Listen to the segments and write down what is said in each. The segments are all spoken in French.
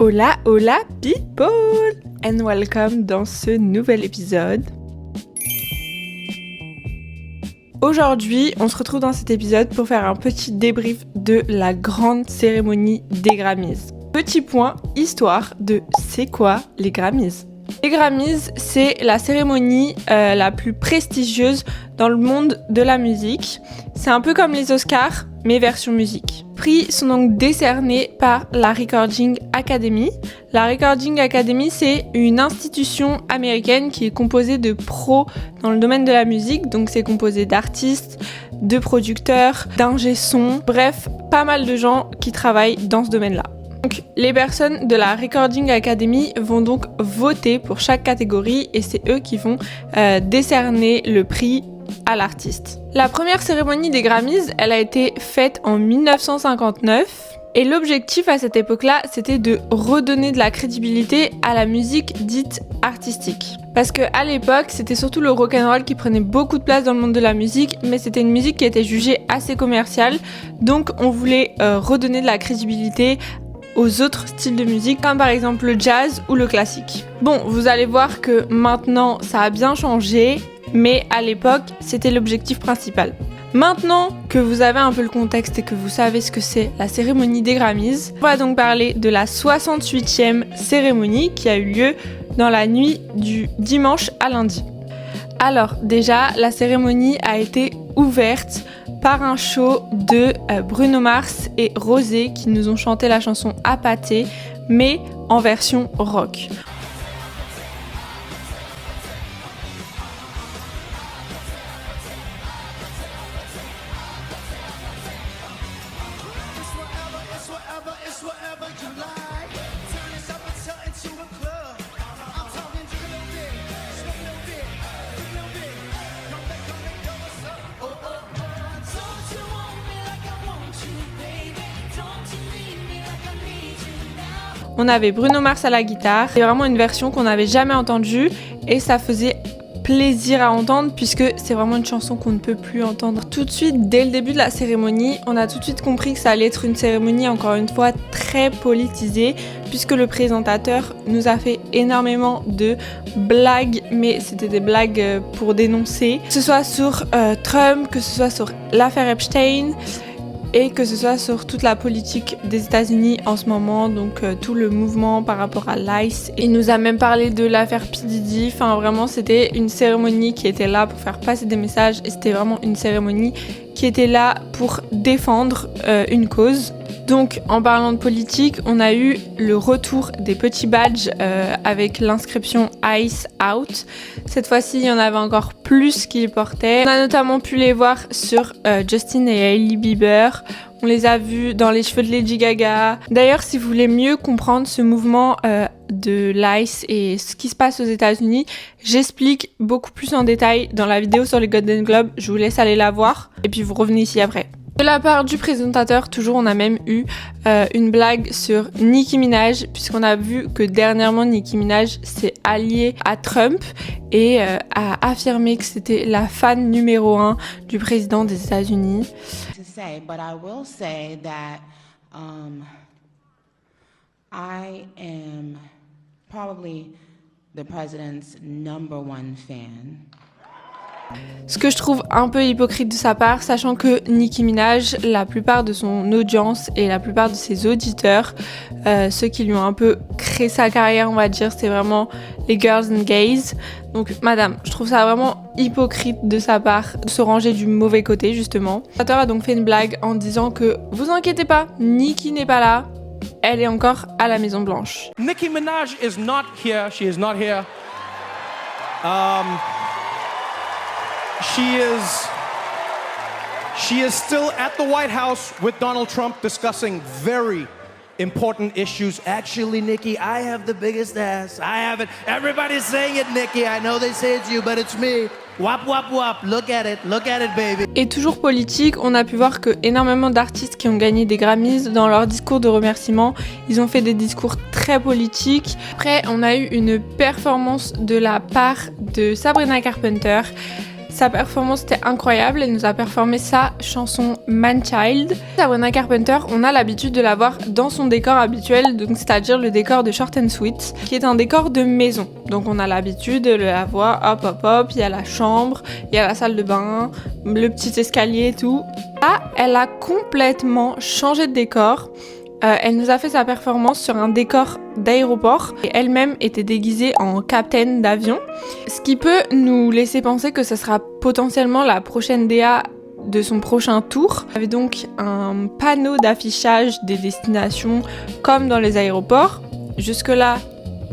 Hola, hola people and welcome dans ce nouvel épisode. Aujourd'hui, on se retrouve dans cet épisode pour faire un petit débrief de la grande cérémonie des Grammys. Petit point, histoire de c'est quoi les Grammys ? Les Grammys, c'est la cérémonie la plus prestigieuse dans le monde de la musique. C'est un peu comme les Oscars, mais version musique. Les prix sont donc décernés par la Recording Academy. La Recording Academy, c'est une institution américaine qui est composée de pros dans le domaine de la musique. Donc c'est composé d'artistes, de producteurs, d'ingé son, bref, pas mal de gens qui travaillent dans ce domaine-là. Donc, les personnes de la Recording Academy vont donc voter pour chaque catégorie et c'est eux qui vont décerner le prix à l'artiste. La première cérémonie des Grammys, elle a été faite en 1959 et l'objectif à cette époque-là, c'était de redonner de la crédibilité à la musique dite artistique. Parce qu'à l'époque, c'était surtout le rock'n'roll qui prenait beaucoup de place dans le monde de la musique, mais c'était une musique qui était jugée assez commerciale, donc on voulait redonner de la crédibilité aux autres styles de musique, comme par exemple le jazz ou le classique. Bon, vous allez voir que maintenant, ça a bien changé, mais à l'époque, c'était l'objectif principal. Maintenant que vous avez un peu le contexte et que vous savez ce que c'est la cérémonie des Grammys, on va donc parler de la 68e cérémonie qui a eu lieu dans la nuit du dimanche à lundi. Alors déjà, la cérémonie a été ouverte par un show de Bruno Mars et Rosé qui nous ont chanté la chanson Appâté, mais en version rock. On avait Bruno Mars à la guitare, c'est vraiment une version qu'on n'avait jamais entendue et ça faisait plaisir à entendre puisque c'est vraiment une chanson qu'on ne peut plus entendre. Tout de suite, dès le début de la cérémonie, on a tout de suite compris que ça allait être une cérémonie encore une fois très politisée puisque le présentateur nous a fait énormément de blagues, mais c'était des blagues pour dénoncer, que ce soit sur Trump, que ce soit sur l'affaire Epstein, et que ce soit sur toute la politique des États-Unis en ce moment, donc tout le mouvement par rapport à l'ICE. Il nous a même parlé de l'affaire P. Diddy, enfin vraiment c'était une cérémonie qui était là pour faire passer des messages et c'était vraiment une cérémonie qui était là pour défendre une cause. Donc en parlant de politique, on a eu le retour des petits badges avec l'inscription Ice Out. Cette fois-ci, il y en avait encore plus qui les portaient. On a notamment pu les voir sur Justin et Hailey Bieber. On les a vus dans les cheveux de Lady Gaga. D'ailleurs, si vous voulez mieux comprendre ce mouvement de l'ICE et ce qui se passe aux États-Unis, j'explique beaucoup plus en détail dans la vidéo sur les Golden Globes. Je vous laisse aller la voir et puis vous revenez ici après. De la part du présentateur, toujours, on a même eu une blague sur Nicki Minaj, puisqu'on a vu que dernièrement, Nicki Minaj s'est alliée à Trump et a affirmé que c'était la fan numéro 1 du président des États-Unis. But I will say that I am probably the president's number one fan. Ce que je trouve un peu hypocrite de sa part, sachant que Nicki Minaj, la plupart de son audience et la plupart de ses auditeurs, ceux qui lui ont un peu créé sa carrière, on va dire, c'est vraiment les girls and gays. Donc madame, je trouve ça vraiment hypocrite de sa part de se ranger du mauvais côté, justement. Le créateur a donc fait une blague en disant que « Vous inquiétez pas, Nicki n'est pas là, elle est encore à la Maison Blanche. » Nicki Minaj is not here, she is not here. She is still at the White House with Donald Trump discussing very important issues. Actually, Nicki, I have the biggest ass. I have it. Everybody's saying it, Nicki. I know they say it's you, but it's me. Wap, wap, wap. Look at it, baby. Et toujours politique, on a pu voir que énormément d'artistes qui ont gagné des Grammys, dans leur discours de remerciement, ils ont fait des discours très politiques. Après, on a eu une performance de la part de Sabrina Carpenter Sa performance était incroyable, elle nous a performé sa chanson Man Child. Sabrina Carpenter, on a l'habitude de la voir dans son décor habituel, donc c'est-à-dire le décor de Short and Sweet, qui est un décor de maison. Donc on a l'habitude de la voir, hop hop hop, il y a la chambre, il y a la salle de bain, le petit escalier et tout. Là, elle a complètement changé de décor. Elle nous a fait sa performance sur un décor d'aéroport et elle-même était déguisée en capitaine d'avion, ce qui peut nous laisser penser que ce sera potentiellement la prochaine DA de son prochain tour. Il y avait donc un panneau d'affichage des destinations comme dans les aéroports. Jusque-là,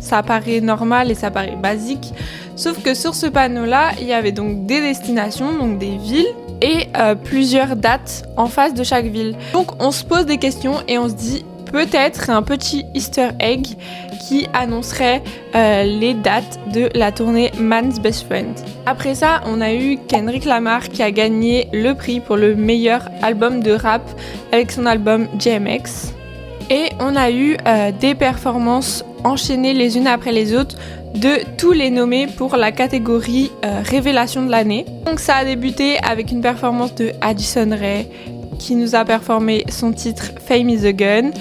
ça paraît normal et ça paraît basique, sauf que sur ce panneau-là, il y avait donc des destinations, donc des villes, et plusieurs dates en face de chaque ville. Donc on se pose des questions et on se dit peut-être un petit easter egg qui annoncerait les dates de la tournée Man's Best Friend. Après ça, on a eu Kendrick Lamar qui a gagné le prix pour le meilleur album de rap avec son album JMX. Et on a eu des performances enchaînées les unes après les autres de tous les nommés pour la catégorie révélation de l'année. Donc ça a débuté avec une performance de Addison Rae qui nous a performé son titre Fame is a Gun.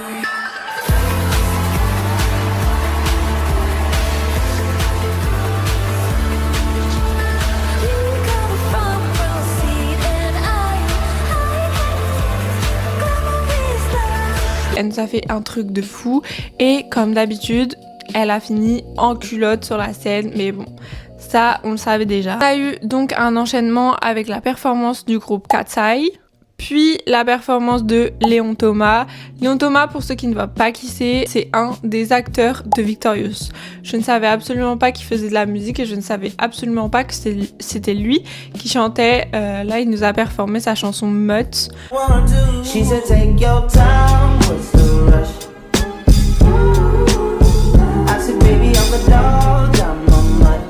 Elle nous a fait un truc de fou et comme d'habitude, elle a fini en culotte sur la scène, mais bon, ça on le savait déjà. On a eu donc un enchaînement avec la performance du groupe Cat's Eye, puis la performance de Léon Thomas. Léon Thomas, pour ceux qui ne voient pas qui c'est un des acteurs de Victorious. Je ne savais absolument pas qu'il faisait de la musique et je ne savais absolument pas que c'était lui qui chantait. Là, il nous a performé sa chanson Mutt. She said, take your time, what's the rush? I said, baby, I'm a dog, I'm a mutt.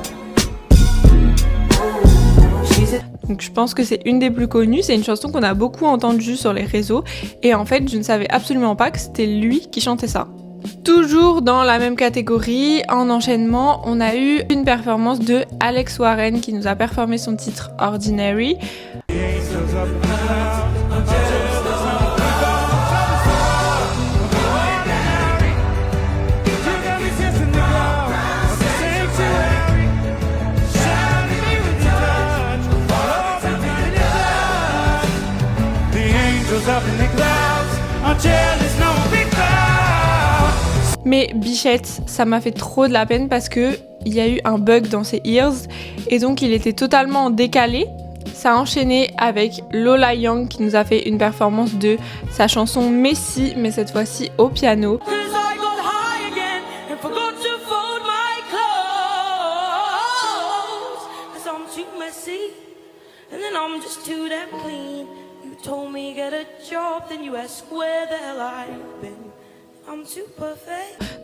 Donc je pense que c'est une des plus connues, c'est une chanson qu'on a beaucoup entendue sur les réseaux et en fait je ne savais absolument pas que c'était lui qui chantait ça. Toujours dans la même catégorie, en enchaînement, on a eu une performance de Alex Warren qui nous a performé son titre Ordinary. Mais Bichette, ça m'a fait trop de la peine parce que il y a eu un bug dans ses ears et donc il était totalement décalé. Ça a enchaîné avec Lola Young qui nous a fait une performance de sa chanson Messi, mais cette fois-ci au piano.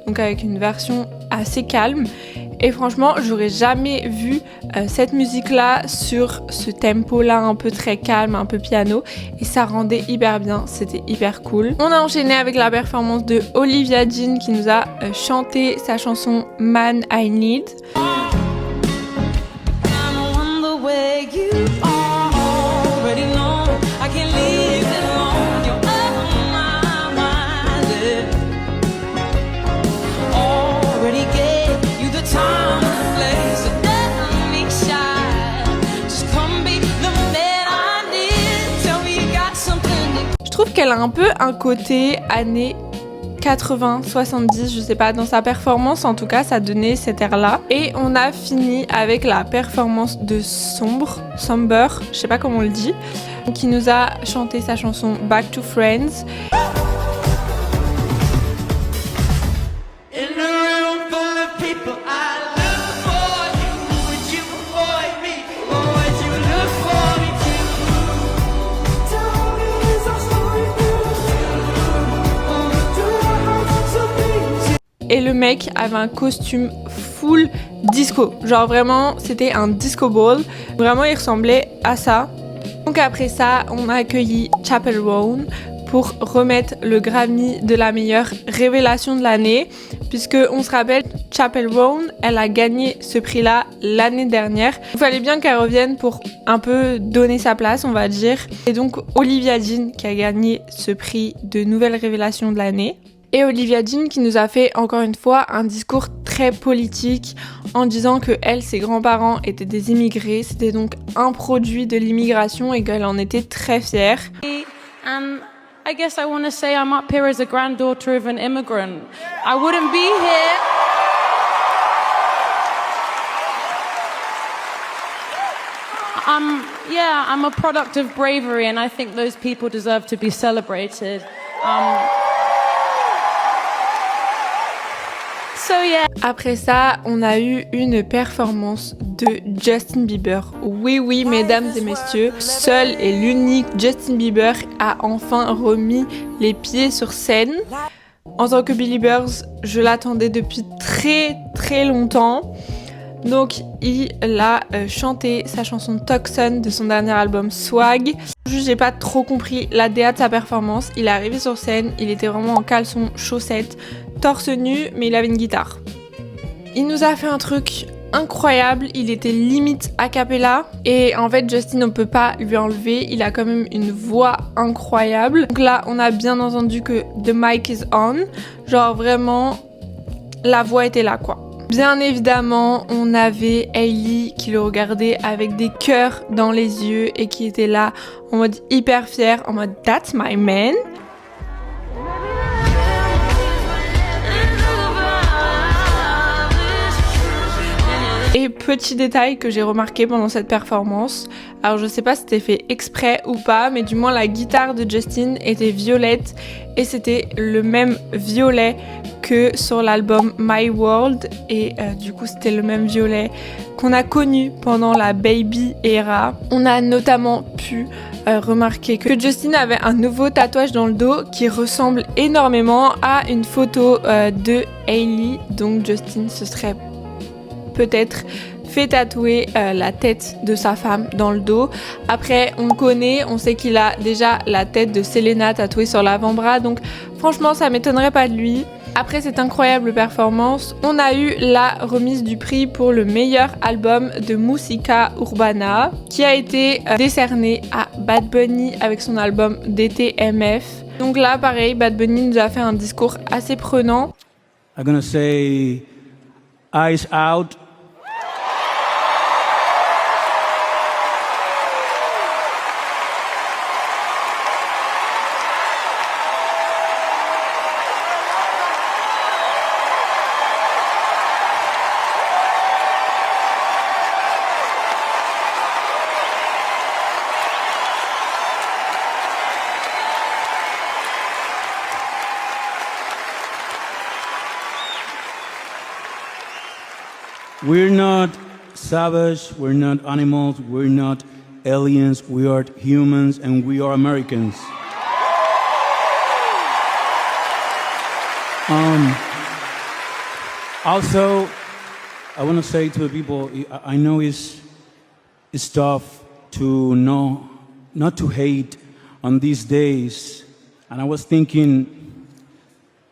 Donc avec une version assez calme et franchement j'aurais jamais vu cette musique là sur ce tempo là un peu très calme, un peu piano et ça rendait hyper bien, c'était hyper cool. On a enchaîné avec la performance de Olivia Dean qui nous a chanté sa chanson Man I Need. Je trouve qu'elle a un peu un côté années 80, 70, je sais pas, dans sa performance en tout cas ça donnait cet air là. Et on a fini avec la performance de Somber, je sais pas comment on le dit, qui nous a chanté sa chanson Back to Friends. Et le mec avait un costume full disco. Genre vraiment, c'était un disco ball. Vraiment, il ressemblait à ça. Donc après ça, on a accueilli Chappell Roan pour remettre le Grammy de la meilleure révélation de l'année, puisque on se rappelle, Chappell Roan, elle a gagné ce prix-là l'année dernière. Il fallait bien qu'elle revienne pour un peu donner sa place, on va dire. Et donc Olivia Dean qui a gagné ce prix de nouvelle révélation de l'année. Et Olivia Dean qui nous a fait encore une fois un discours très politique en disant que elle, ses grands-parents étaient des immigrés, c'était donc un produit de l'immigration et qu'elle en était très fière. And I guess I want to say I'm up here as a granddaughter of an immigrant. I wouldn't be here. I'm a product of bravery and I think those people deserve to be celebrated. Après ça, on a eu une performance de Justin Bieber. Oui, mesdames et messieurs, seul et l'unique Justin Bieber a enfin remis les pieds sur scène. En tant que Beliebers, je l'attendais depuis très longtemps. Donc, il a chanté sa chanson Tucson de son dernier album Swag. J'ai pas trop compris la DA de sa performance. Il est arrivé sur scène, il était vraiment en caleçon, chaussettes, torse nu, mais il avait une guitare. Il nous a fait un truc incroyable, il était limite a cappella. Et en fait, Justin, on peut pas lui enlever, il a quand même une voix incroyable. Donc là, on a bien entendu que the mic is on. Genre vraiment, la voix était là quoi. Bien évidemment, on avait Hailey qui le regardait avec des cœurs dans les yeux et qui était là en mode hyper fière, en mode that's my man. Et petit détail que j'ai remarqué pendant cette performance, alors je sais pas si c'était fait exprès ou pas, mais du moins la guitare de Justin était violette et c'était le même violet que sur l'album My World et du coup c'était le même violet qu'on a connu pendant la Baby era. On a notamment pu remarquer que Justin avait un nouveau tatouage dans le dos qui ressemble énormément à une photo de Hailey, donc Justin se serait peut-être fait tatouer la tête de sa femme dans le dos. Après, on le connaît, on sait qu'il a déjà la tête de Selena tatouée sur l'avant-bras, donc franchement, ça m'étonnerait pas de lui. Après cette incroyable performance, on a eu la remise du prix pour le meilleur album de Musica Urbana, qui a été décerné à Bad Bunny avec son album DTMF. Donc là, pareil, Bad Bunny nous a fait un discours assez prenant. I'm gonna say, eyes out. We're not savage, we're not animals, we're not aliens, we are humans and we are Americans. Also, I want to say to the people, I know it's tough to know, not to hate on these days. And I was thinking,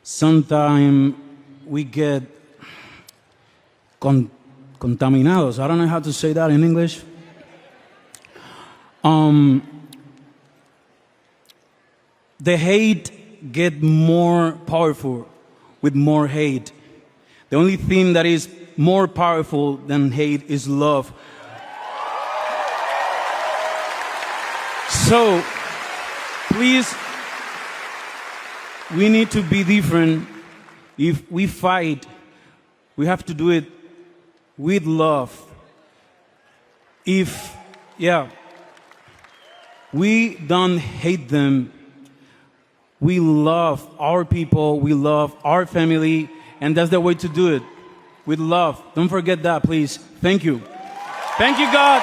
sometime we get contaminados. I don't know how to say that in English. The hate get more powerful with more hate. The only thing that is more powerful than hate is love. So, please, we need to be different. If we fight, we have to do it with love. We don't hate them. We love our people, we love our family, and that's the way to do it, with love. Don't forget that, please. Thank you. Thank you, God.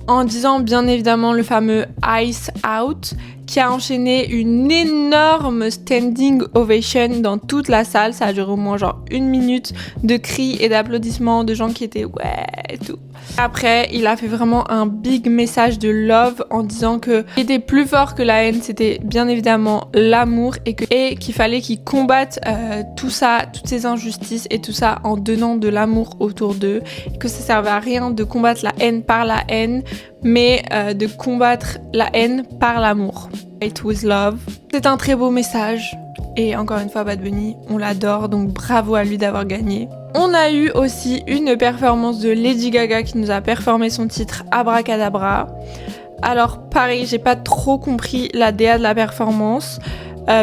En disant bien évidemment le fameux Ice Out, qui a enchaîné une énorme standing ovation dans toute la salle. Ça a duré au moins genre 1 minute de cris et d'applaudissements de gens qui étaient ouais et tout. Après, il a fait vraiment un big message de love en disant que ce qui était plus fort que la haine, c'était bien évidemment l'amour et qu'il fallait qu'il combatte tout ça, toutes ces injustices et tout ça en donnant de l'amour autour d'eux. Et que ça servait à rien de combattre la haine par la haine, mais de combattre la haine par l'amour. Fight with love. C'est un très beau message. Et encore une fois, Bad Bunny, on l'adore, donc bravo à lui d'avoir gagné. On a eu aussi une performance de Lady Gaga qui nous a performé son titre Abracadabra. Alors pareil, j'ai pas trop compris la DA de la performance,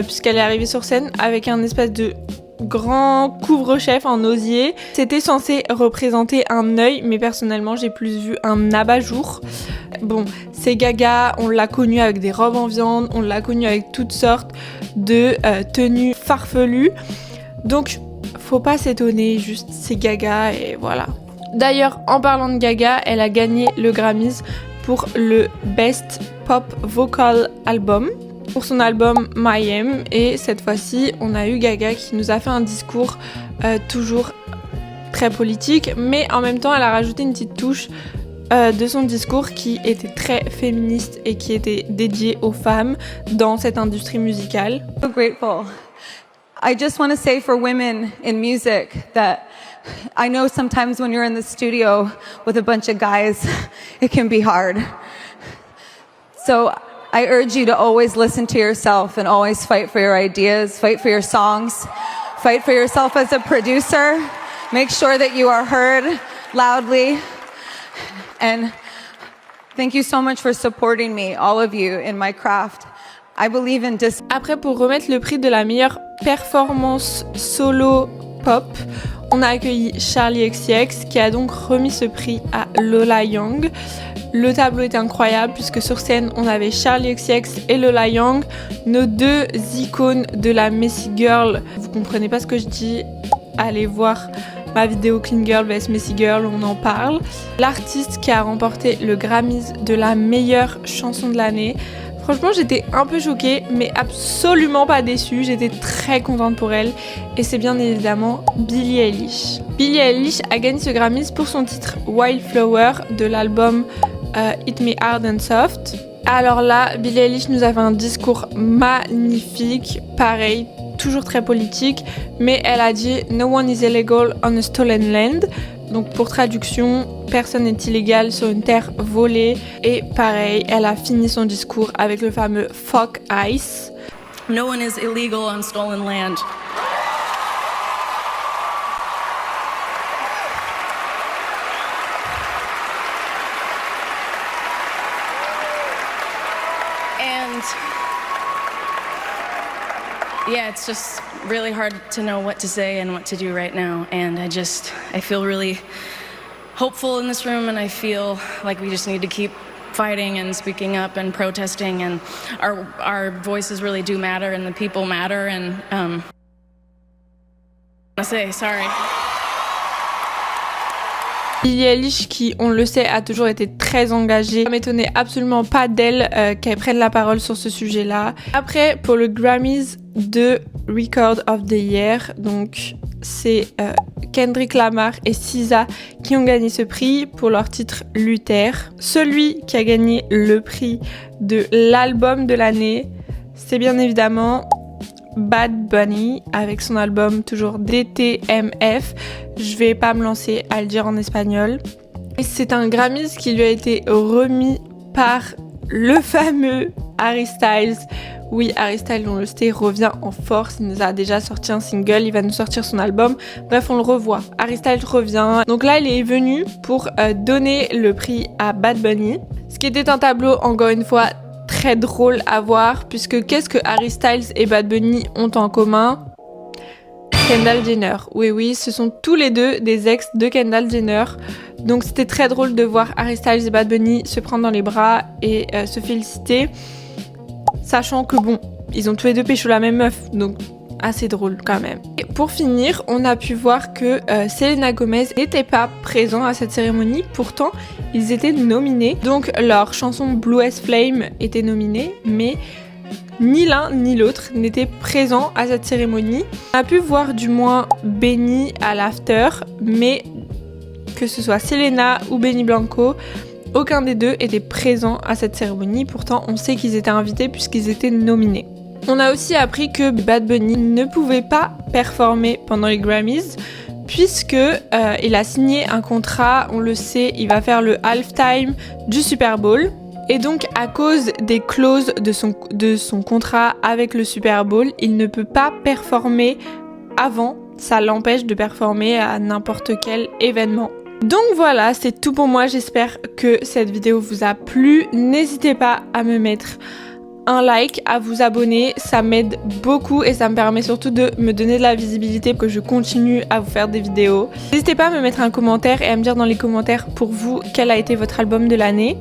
puisqu'elle est arrivée sur scène avec un espèce de grand couvre-chef en osier. C'était censé représenter un œil, mais personnellement j'ai plus vu un abat-jour. Bon, c'est Gaga, on l'a connue avec des robes en viande, on l'a connue avec toutes sortes de tenues farfelues. Donc faut pas s'étonner, juste c'est Gaga et voilà. D'ailleurs, en parlant de Gaga, elle a gagné le Grammys pour le Best Pop Vocal Album pour son album My Aim, et cette fois-ci on a eu Gaga qui nous a fait un discours toujours très politique, mais en même temps elle a rajouté une petite touche de son discours qui était très féministe et qui était dédié aux femmes dans cette industrie musicale. So grateful. I just want to say for women in music that I know sometimes when you're in the studio with a bunch of guys, it can be hard. So I urge you to always listen to yourself and always fight for your ideas, fight for your songs, fight for yourself as a producer. Make sure that you are heard loudly. And thank you so much for supporting me, all of you, in my craft. I believe in Après, pour remettre le prix de la meilleure performance solo pop, on a accueilli Charli XCX qui a donc remis ce prix à Lola Young. Le tableau était incroyable puisque sur scène on avait Charli XCX et Lola Young, nos deux icônes de la Messy Girl. Vous comprenez pas ce que je dis, allez voir ma vidéo Clean Girl vs Messy Girl, on en parle. L'artiste qui a remporté le Grammys de la meilleure chanson de l'année. Franchement, j'étais un peu choquée, mais absolument pas déçue. J'étais très contente pour elle. Et c'est bien évidemment Billie Eilish. Billie Eilish a gagné ce Grammys pour son titre Wildflower de l'album Hit Me Hard and Soft. Alors là, Billie Eilish nous a fait un discours magnifique. Pareil, toujours très politique. Mais elle a dit « No one is illegal on a stolen land ». Donc pour traduction, personne n'est illégal sur une terre volée. Et pareil, elle a fini son discours avec le fameux Fuck Ice. No one is illegal on stolen land. And yeah, it's just really hard to know what to say and what to do right now. And I feel really hopeful in this room, and I feel like we just need to keep fighting and speaking up and protesting, and our voices really do matter, and the people matter, and I say sorry. Billie Eilish, qui, on le sait, a toujours été très engagée. Ça m'étonnait absolument pas d'elle qu'elle prenne la parole sur ce sujet-là. Après, pour le Grammys de Record of the Year, donc c'est Kendrick Lamar et SZA qui ont gagné ce prix pour leur titre Luther. Celui qui a gagné le prix de l'album de l'année, c'est bien évidemment Bad Bunny avec son album toujours DTMF. Je vais pas me lancer à le dire en espagnol. Et c'est un Grammys qui lui a été remis par le fameux Harry Styles. Oui, Harry Styles, on le sait, revient en force. Il nous a déjà sorti un single, il va nous sortir son album. Bref, on le revoit. Harry Styles revient. Donc là, il est venu pour donner le prix à Bad Bunny. Ce qui était un tableau, encore une fois, très drôle à voir, puisque qu'est-ce que Harry Styles et Bad Bunny ont en commun? Kendall Jenner. Oui, ce sont tous les deux des ex de Kendall Jenner. Donc c'était très drôle de voir Harry Styles et Bad Bunny se prendre dans les bras et se féliciter, sachant que bon, ils ont tous les deux pécho la même meuf, donc assez drôle quand même. Et pour finir, on a pu voir que Selena Gomez n'était pas présent à cette cérémonie, pourtant ils étaient nominés. Donc leur chanson Blue as Flame était nominée, mais ni l'un ni l'autre n'étaient présents à cette cérémonie. On a pu voir du moins Benny à l'after, mais que ce soit Selena ou Benny Blanco, aucun des deux était présent à cette cérémonie. Pourtant, on sait qu'ils étaient invités puisqu'ils étaient nominés. On a aussi appris que Bad Bunny ne pouvait pas performer pendant les Grammys puisque il a signé un contrat, on le sait, il va faire le halftime du Super Bowl. Et donc, à cause des clauses de son contrat avec le Super Bowl, il ne peut pas performer avant. Ça l'empêche de performer à n'importe quel événement. Donc voilà, c'est tout pour moi. J'espère que cette vidéo vous a plu. N'hésitez pas à me mettre un like, à vous abonner, ça m'aide beaucoup et ça me permet surtout de me donner de la visibilité pour que je continue à vous faire des vidéos. N'hésitez pas à me mettre un commentaire et à me dire dans les commentaires pour vous quel a été votre album de l'année.